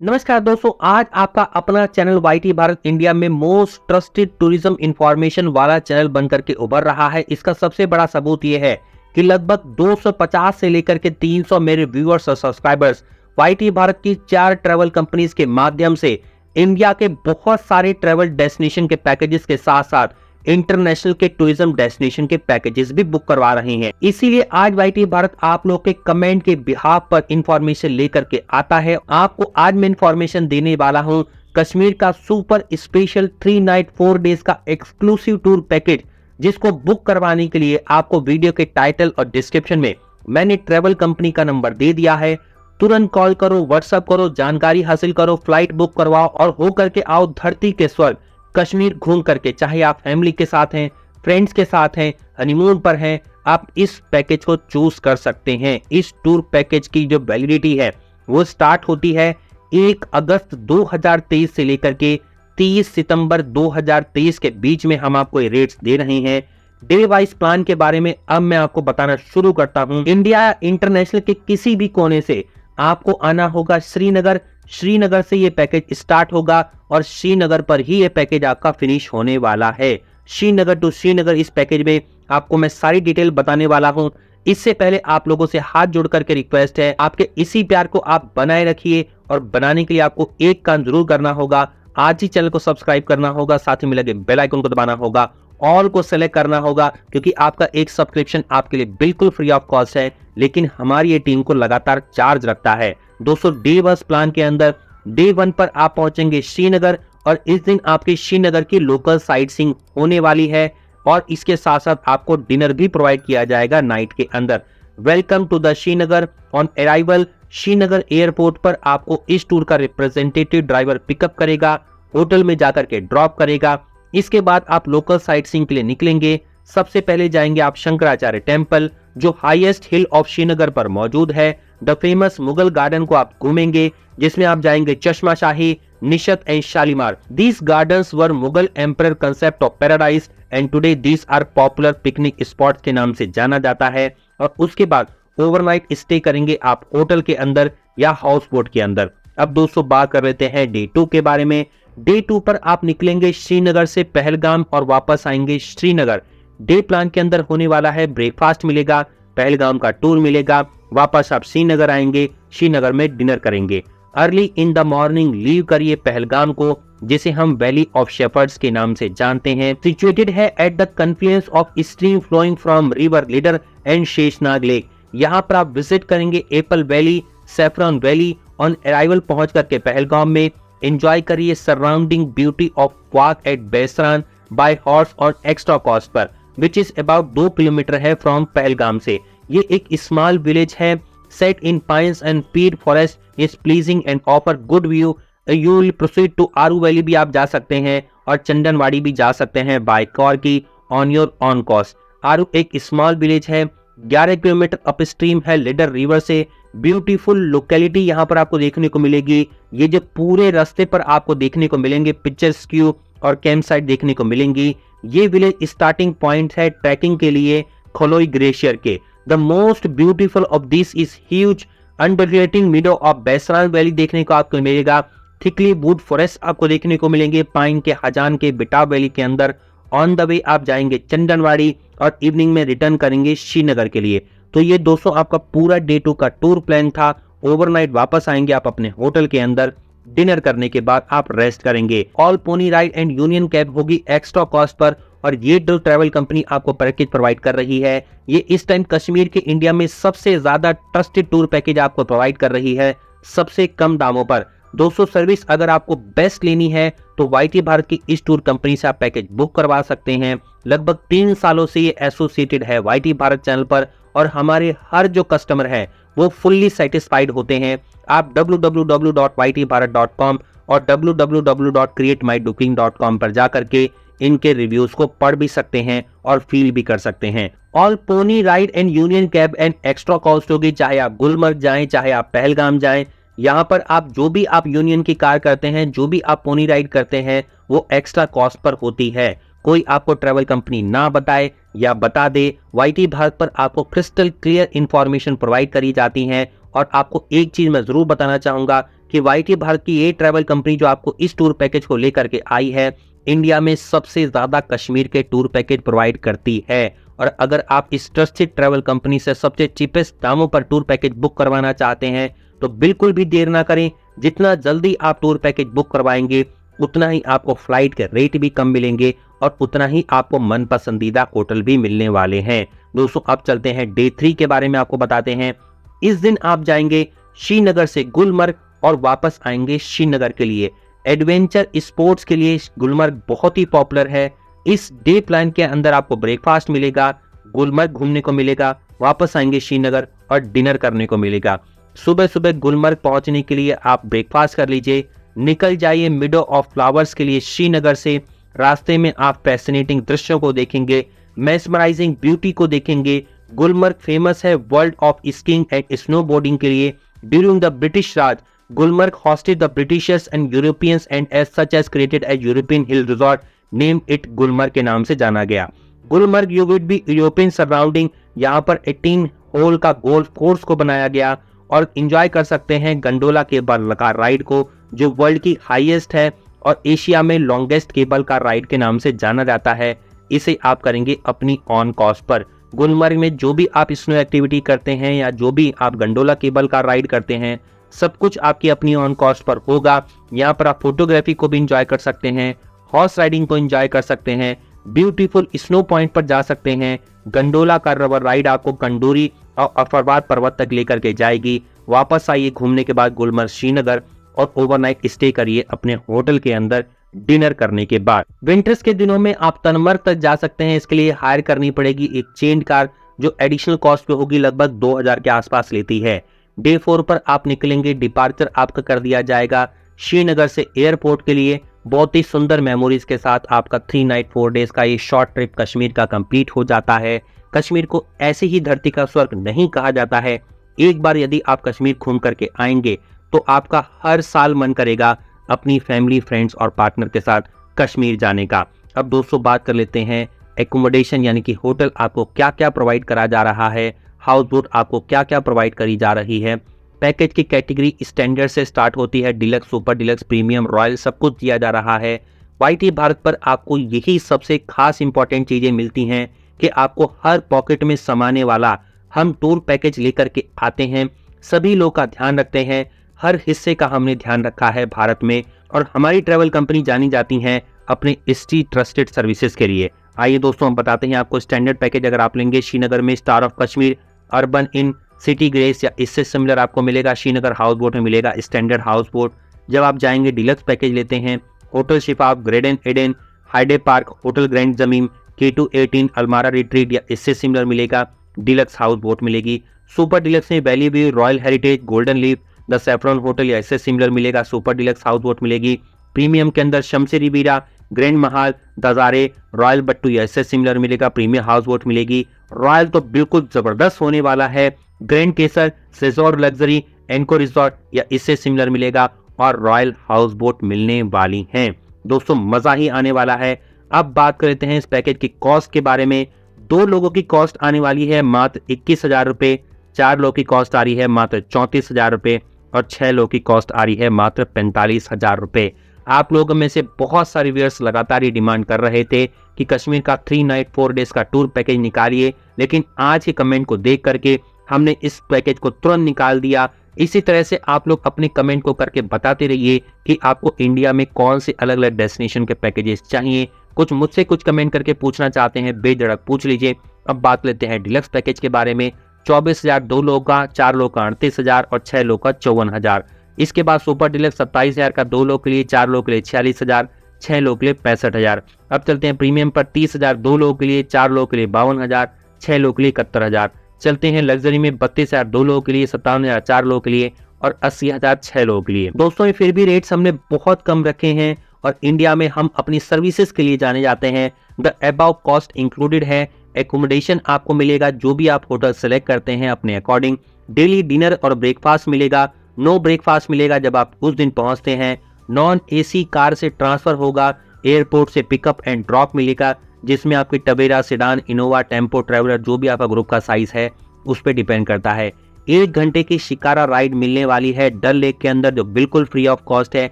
नमस्कार दोस्तों, आज आपका अपना चैनल वाईटी भारत इंडिया में मोस्ट ट्रस्टेड टूरिज्म इंफॉर्मेशन वाला चैनल बनकर के उभर रहा है। इसका सबसे बड़ा सबूत ये है कि लगभग 250 से लेकर के 300 मेरे व्यूअर्स और सब्सक्राइबर्स वाईटी भारत की 4 ट्रैवल कंपनीज के माध्यम से इंडिया के बहुत सारे ट्रैवल डेस्टिनेशन के पैकेजेस के साथ साथ इंटरनेशनल के टूरिज्म डेस्टिनेशन के पैकेजेस भी बुक करवा रहे हैं। इसीलिए आज वाईटी भारत आप लोग के कमेंट के बिहाफ पर इंफॉर्मेशन लेकर के आता है। आपको आज मैं इंफॉर्मेशन देने वाला हूं कश्मीर का सुपर स्पेशल 3 नाइट 4 डेज का एक्सक्लूसिव टूर पैकेज, जिसको बुक करवाने के लिए आपको वीडियो के टाइटल और डिस्क्रिप्शन में मैंने ट्रैवल कंपनी का नंबर दे दिया है। तुरंत कॉल करो, व्हाट्सएप करो, जानकारी हासिल करो, फ्लाइट बुक करवाओ और होकर के आओ धरती के स्वर्ग कश्मीर घूम करके। चाहे आप फैमिली के साथ हैं, फ्रेंड्स के साथ हैं, हनीमून पर हैं, आप इस पैकेज को चूज कर सकते हैं। इस टूर पैकेज की जो वैलिडिटी है वो स्टार्ट होती है 1 अगस्त 2023 से लेकर के 30 सितंबर 2023 के बीच में। हम आपको ये रेट्स दे रहे हैं। डे वाइज प्लान के बारे में अब मैं आपको बताना शुरू करता हूं। इंडिया इंटरनेशनल के किसी भी कोने से आपको आना होगा श्रीनगर। श्रीनगर से ये पैकेज स्टार्ट होगा और श्रीनगर पर ही ये पैकेज आपका फिनिश होने वाला है। श्रीनगर टू श्रीनगर इस पैकेज में आपको मैं सारी डिटेल बताने वाला हूं। इससे पहले आप लोगों से हाथ जोड़ करके रिक्वेस्ट है, आपके इसी प्यार को आप बनाए रखिए और बनाने के लिए आपको एक काम जरूर करना होगा। आज ही चैनल को सब्सक्राइब करना होगा, साथ ही में लगे बेल आइकन को दबाना होगा, ऑल को सेलेक्ट करना होगा, क्योंकि आपका एक सब्सक्रिप्शन आपके लिए बिल्कुल फ्री ऑफ कॉस्ट है, लेकिन हमारी ये टीम को लगातार चार्ज रखता है। दोस्तों, डे बस प्लान के अंदर डे 1 पर आप पहुंचेंगे श्रीनगर और इस दिन आपकी श्रीनगर की लोकल साइट सीइंग होने वाली है और इसके साथ साथ आपको डिनर भी प्रोवाइड किया जाएगा नाइट के अंदर। Welcome to the Srinagar. On arrival Srinagar airport पर आपको इस टूर का रिप्रेजेंटेटिव ड्राइवर पिकअप करेगा, होटल में जाकर के ड्रॉप करेगा। इसके बाद आप लोकल साइट सीइंग के लिए निकलेंगे। सबसे पहले जाएंगे आप शंकराचार्य टेम्पल, जो हाईएस्ट हिल ऑफ श्रीनगर पर मौजूद है। द फेमस मुगल गार्डन को आप घूमेंगे, जिसमें आप जाएंगे Chashma Shahi, Nishat and Shalimar. These gardens were Mughal emperor concept of paradise and today these are popular picnic spots के नाम से जाना जाता है। और उसके बाद ओवरनाइट स्टे करेंगे आप होटल के अंदर या हाउस बोट के अंदर। अब दोस्तों बात कर लेते हैं डे 2 के बारे में। डे 2 पर आप निकलेंगे श्रीनगर से पहलगाम और वापस आएंगे श्रीनगर। डे प्लान के अंदर होने वाला है ब्रेकफास्ट मिलेगा, पहलगाम का टूर मिलेगा, वापस आप श्रीनगर आएंगे, श्रीनगर में डिनर करेंगे। Early in the morning leave करिए पहलगाम को, जिसे हम वैली ऑफ शेफर्ड्स के नाम से जानते हैं। सिचुएटेड है at the confluence of stream flowing from river Lidder and Sheshnag lake. यहाँ पर आप विजिट करेंगे apple valley, saffron valley. On arrival पहुंच करके पहलगाम में एंजॉय करिए surrounding beauty of walk at Baisaran by horse और एक्स्ट्रा कॉस्ट पर, विच इज अबाउट 2 किलोमीटर है फ्रॉम पहलगाम से। ये एक स्मॉल विलेज है सेट इन पाइन्स एंड पीड forest, is pleasing and offer good view. You will proceed to Aru valley भी आप जा सकते हैं और चंदनवाड़ी भी जा सकते हैं बाय कार की ऑन योर ऑन कॉस्ट। आरू एक स्मॉल विलेज है, 11 किलोमीटर अप स्ट्रीम है लीडर रिवर से। ब्यूटीफुल लोकेलिटी यहाँ पर आपको देखने को मिलेगी। ये जो पूरे रास्ते पर आपको देखने को मिलेंगे पिक्चर्स क्यू और कैंप साइट देखने को मिलेंगी। ये विलेज स्टार्टिंग पॉइंट है ट्रैकिंग के लिए खोलोई ग्लेशियर के। The most beautiful of this is huge undulating meadow of Baisaran valley देखने को आपको मिलेगा। थिकली वुड फॉरेस्ट आपको देखने को मिलेंगे पाइन के हजान के बिटाव वैली के अंदर। ऑन द वे आप जाएंगे चंदनवाड़ी और इवनिंग में रिटर्न करेंगे श्रीनगर के लिए। तो ये दोस्तों आपका पूरा डे 2 का टूर प्लान था। ओवरनाइट वापस आएंगे आप अपने होटल के अंदर, डिनर करने के बाद आप रेस्ट करेंगे। All pony ride and union cab होगी एक्स्ट्रा कॉस्ट पर और ये जो ट्रैवल कंपनी आपको पैकेज प्रोवाइड कर रही है, ये इस टाइम कश्मीर के इंडिया में सबसे ज्यादा ट्रस्टेड टूर पैकेज आपको प्रोवाइड कर रही है सबसे कम दामों पर। दोस्तों, सर्विस अगर आपको बेस्ट लेनी है तो वाईटी भारत की इस टूर कंपनी से आप पैकेज बुक करवा सकते हैं। लगभग 3 सालों से ये एसोसिएटेड है वाईटी भारत चैनल पर और हमारे हर जो कस्टमर है वो फुल्ली सेटिस्फाइड होते हैं। आप www.ytbharat.com और www.createmybooking.com पर जाकर के इनके रिव्यूज को पढ़ भी सकते हैं और फील भी कर सकते हैं। All pony ride and union cab and extra cost होगी, चाहे आप गुलमर्ग जाएं, चाहे आप पहलगाम जाएं। यहाँ पर आप जो भी आप यूनियन की कार करते हैं, जो भी आप पोनी राइड करते हैं, वो एक्स्ट्रा कॉस्ट पर होती है। कोई आपको ट्रैवल कंपनी ना बताए या बता दे, वाईटी भारत पर आपको क्रिस्टल क्लियर इंफॉर्मेशन प्रोवाइड करी जाती है। और आपको एक चीज मैं जरूर बताना चाहूंगा कि वाईटी भारत की ये ट्रैवल कंपनी जो आपको इस टूर पैकेज को लेकर के आई है, इंडिया में सबसे ज्यादा कश्मीर के टूर पैकेज प्रोवाइड करती है। और अगर आप इस ट्रस्टेड ट्रैवल कंपनी से सबसे चीपेस्ट दामों पर टूर पैकेज बुक करवाना चाहते हैं तो बिल्कुल भी देर ना करें। जितना जल्दी आप टूर पैकेज बुक करवाएंगे उतना ही आपको फ्लाइट के रेट भी कम मिलेंगे और उतना ही आपको मन पसंदीदा होटल भी मिलने वाले हैं। दोस्तों अब चलते हैं डे 3 के बारे में आपको बताते हैं। इस दिन आप जाएंगे श्रीनगर से गुलमर्ग और वापस आएंगे श्रीनगर के लिए। एडवेंचर स्पोर्ट्स के लिए गुलमर्ग बहुत ही पॉपुलर है। इस डे प्लान के अंदर आपको ब्रेकफास्ट मिलेगा, गुलमर्ग घूमने को मिलेगा, वापस आएंगे श्रीनगर और डिनर करने को मिलेगा। सुबह सुबह गुलमर्ग पहुंचने के लिए आप ब्रेकफास्ट कर लीजिए, निकल जाइए मिडो ऑफ फ्लावर्स के लिए श्रीनगर से। रास्ते में आप फैसिनेटिंग दृश्यों को देखेंगे, मेस्मराइजिंग ब्यूटी को देखेंगे। गुलमर्ग फेमस है world of skiing and snowboarding के लिए। During the British Raj, Gulmarg hosted the Britishers and Europeans and as such as created a European hill resort named it Gulmarg के नाम से जाना गया। Gulmarg you would be European surrounding, यहाँ पर 18 whole का गोल्फ कोर्स को बनाया गया और एंजॉय कर सकते हैं गंडोला केबल कार राइड को जो वर्ल्ड की हाईएस्ट है और एशिया में लॉन्गेस्ट केबल कार राइड के नाम से जाना जाता है। इसे आप करेंगे अपनी ऑन कॉस्ट पर। गुलमर्ग में जो भी आप स्नो एक्टिविटी करते हैं या जो भी आप गंडोला केबल कार राइड करते हैं सब कुछ आपकी अपनी ऑन कॉस्ट पर होगा। यहाँ पर आप फोटोग्राफी को भी एंजॉय कर सकते हैं, हॉर्स राइडिंग को एंजॉय कर सकते हैं, ब्यूटीफुल स्नो पॉइंट पर जा सकते हैं। गंडोला का रबर राइड आपको कंडोरी और अफरवाद पर्वत तक लेकर के जाएगी। वापस आइए घूमने के बाद गुलमर्ग श्रीनगर और ओवरनाइट स्टे करिए अपने होटल के अंदर डिनर करने के बाद। विंटर्स के दिनों में आप तनमर्ग तक जा सकते हैं। इसके लिए हायर करनी पड़ेगी एक चेंड कार जो एडिशनल कॉस्ट पे होगी, लगभग 2000 के आसपास लेती है। डे 4 पर आप निकलेंगे, डिपार्चर आपका कर दिया जाएगा श्रीनगर से एयरपोर्ट के लिए। बहुत ही सुंदर मेमोरीज के साथ आपका 3 नाइट 4 डेज का ये शॉर्ट ट्रिप कश्मीर का कंप्लीट हो जाता है। कश्मीर को ऐसी ही धरती का स्वर्ग नहीं कहा जाता है। एक बार यदि आप कश्मीर घूम करके आएंगे तो आपका हर साल मन करेगा अपनी फैमिली, फ्रेंड्स और पार्टनर के साथ कश्मीर जाने का। अब दोस्तों बात कर लेते हैं एकोमोडेशन यानी कि होटल आपको क्या क्या प्रोवाइड करा जा रहा है, हाउस बोट आपको क्या क्या प्रोवाइड करी जा रही है। पैकेज की कैटेगरी स्टैंडर्ड से स्टार्ट होती है, deluxe, super deluxe, premium, royal सब कुछ दिया जा रहा है। वाईटी भारत पर आपको यही सबसे खास इंपॉर्टेंट चीजें मिलती हैं कि आपको हर पॉकेट में समाने वाला हम टूर पैकेज लेकर के आते हैं। सभी लोग का ध्यान रखते हैं, हर हिस्से का हमने ध्यान रखा है भारत में और हमारी ट्रैवल कंपनी जानी जाती हैं अपने स्ट्रीट ट्रस्टेड सर्विसेज के लिए। आइए दोस्तों हम बताते हैं आपको स्टैंडर्ड पैकेज अगर आप लेंगे श्रीनगर में star of Kashmir, urban in, city grace या इससे सिमिलर आपको मिलेगा श्रीनगर हाउस बोट में मिलेगा स्टैंडर्ड हाउस बोट। जब आप जाएंगे डिलक्स पैकेज लेते हैं होटल शिफाफ, ग्रेडन एडन, हाइडे पार्क, होटल ग्रैंड जमीन, K218, अल्मारा रिट्रीट या इससे सिमिलर मिलेगा डिलक्स हाउस बोट मिलेगी। सुपर डिलक्स में valley view, royal heritage, golden leaf, the saffron hotel या इससे सिमिलर मिलेगा सुपर डिलक्स हाउस बोट मिलेगी। प्रीमियम के अंदर शमशेरी बीरा, ग्रैंड महाल, दजारे, रॉयल बट्टू या इससे सिमिलर मिलेगा प्रीमियम हाउस बोट मिलेगी। रॉयल तो बिल्कुल जबरदस्त होने वाला है, ग्रैंड केसर, सेजोर लग्जरी, एनको रिजॉर्ट या इससे सिमिलर मिलेगा और रॉयल हाउस बोट मिलने वाली हैं। दोस्तों मजा ही आने वाला है। अब बात कर लेते हैं इस पैकेज की कॉस्ट के बारे में। 2 लोगों की कॉस्ट आने वाली है मात्र 21,000 रुपए, 4 लोगों की कॉस्ट आ रही है मात्र 34,000 रुपए और 6 लोगों की कॉस्ट आ रही है मात्र 45,000 रुपए। आप लोगों में से बहुत सारे व्यूअर्स लगातार ये डिमांड कर रहे थे कि कश्मीर का 3 नाइट 4 डेज का टूर पैकेज निकालिए, लेकिन आज के कमेंट को देख करके हमने इस पैकेज को तुरंत निकाल दिया। इसी तरह से आप लोग अपने कमेंट को करके बताते रहिए कि आपको इंडिया में कौन से अलग अलग डेस्टिनेशन के पैकेजेस चाहिए। कुछ मुझसे कुछ कमेंट करके पूछना चाहते हैं, बेझिझक पूछ लीजिए। अब बात लेते हैं डिलक्स पैकेज के बारे में। 24,000 2 लोगों का, 4 लोगों का 38,000 और 6 लोगों का 54,000। इसके बाद सुपर डिलक्स 27,000 का 2 लोगों के लिए, 4 लोगों के लिए 46,000, 6 लोगों के लिए 65,000। अब चलते हैं प्रीमियम पर 30,000 2 लोगों के लिए, 4 लोगों के लिए 52,000, 6 लोगों के लिए 71,000। चलते हैं लग्जरी में 32,000 2 लोगों के लिए, 57,000 4 लोगों के लिए और 80,000 6 लोगों के लिए। दोस्तों फिर भी रेट्स हमने बहुत कम रखे हैं और इंडिया में हम अपनी सर्विसेज के लिए जाने जाते हैं। द अबव कॉस्ट इंक्लूडेड है। एकोमोडेशन आपको मिलेगा जो भी आप होटल सेलेक्ट करते हैं अपने अकॉर्डिंग। डेली डिनर और ब्रेकफास्ट मिलेगा। नो ब्रेकफास्ट मिलेगा जब आप उस दिन पहुंचते हैं। नॉन एसी कार से ट्रांसफर होगा। एयरपोर्ट से पिकअप एंड ड्रॉप मिलेगा जिसमें आपकी Tavera, sedan, Innova, tempo, traveller जो भी आपका ग्रुप का साइज है उस पर डिपेंड करता है। 1 घंटे की शिकारा राइड मिलने वाली है डल लेक के अंदर, जो बिल्कुल फ्री ऑफ कॉस्ट है।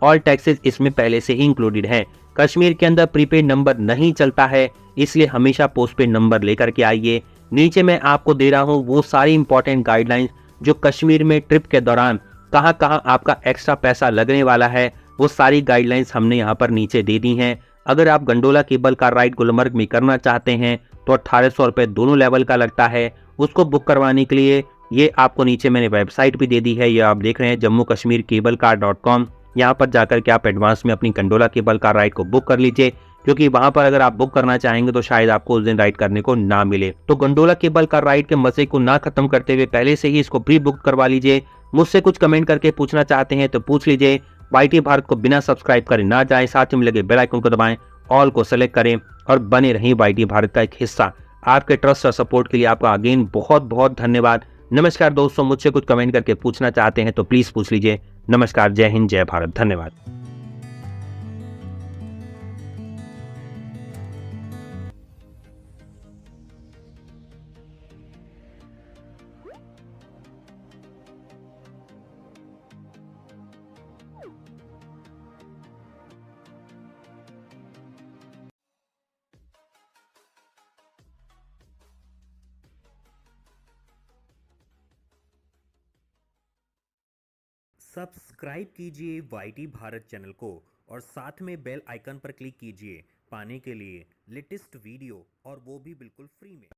ऑल टैक्सेस इसमें पहले से ही इंक्लूडेड हैं। कश्मीर के अंदर प्रीपेड नंबर नहीं चलता है, इसलिए हमेशा पोस्टपेड नंबर लेकर के आइए। नीचे मैं आपको दे रहा हूँ वो सारी इंपॉर्टेंट गाइडलाइंस जो कश्मीर में ट्रिप के दौरान कहाँ कहाँ आपका एक्स्ट्रा पैसा लगने वाला है, वो सारी गाइडलाइंस हमने यहाँ पर नीचे दे दी हैं। अगर आप gondola cable car ride Gulmarg में करना चाहते हैं तो 1800 रुपये दोनों लेवल का लगता है। उसको बुक करवाने के लिए ये आपको नीचे मैंने वेबसाइट भी दे दी है, ये आप देख रहे हैं Jammu Kashmir cable car .com। यहाँ पर जाकर के आप एडवांस में अपनी गंडोला केबल कार राइड को बुक कर लीजिए, क्योंकि वहां पर अगर आप बुक करना चाहेंगे तो शायद आपको उस दिन राइड करने को ना मिले। तो गंडोला केबल कार राइड के मजे को ना खत्म करते हुए पहले से ही इसको प्री बुक करवा लीजिए। मुझसे कुछ कमेंट करके पूछना चाहते हैं तो पूछ लीजिए। वाईटी भारत को बिना सब्सक्राइब करे ना जाए, साथ में लगे बेल आइकन को दबाएं, ऑल को सेलेक्ट करें और बने रहें वाईटी भारत का एक हिस्सा। आपके ट्रस्ट और सपोर्ट के लिए आपका अगेन बहुत बहुत धन्यवाद। नमस्कार दोस्तों, मुझसे कुछ कमेंट करके पूछना चाहते हैं तो प्लीज पूछ लीजिए। नमस्कार, जय हिंद, जय भारत, धन्यवाद। सब्सक्राइब कीजिए वाईटी भारत चैनल को और साथ में बेल आइकन पर क्लिक कीजिए पाने के लिए लेटेस्ट वीडियो, और वो भी बिल्कुल फ्री में।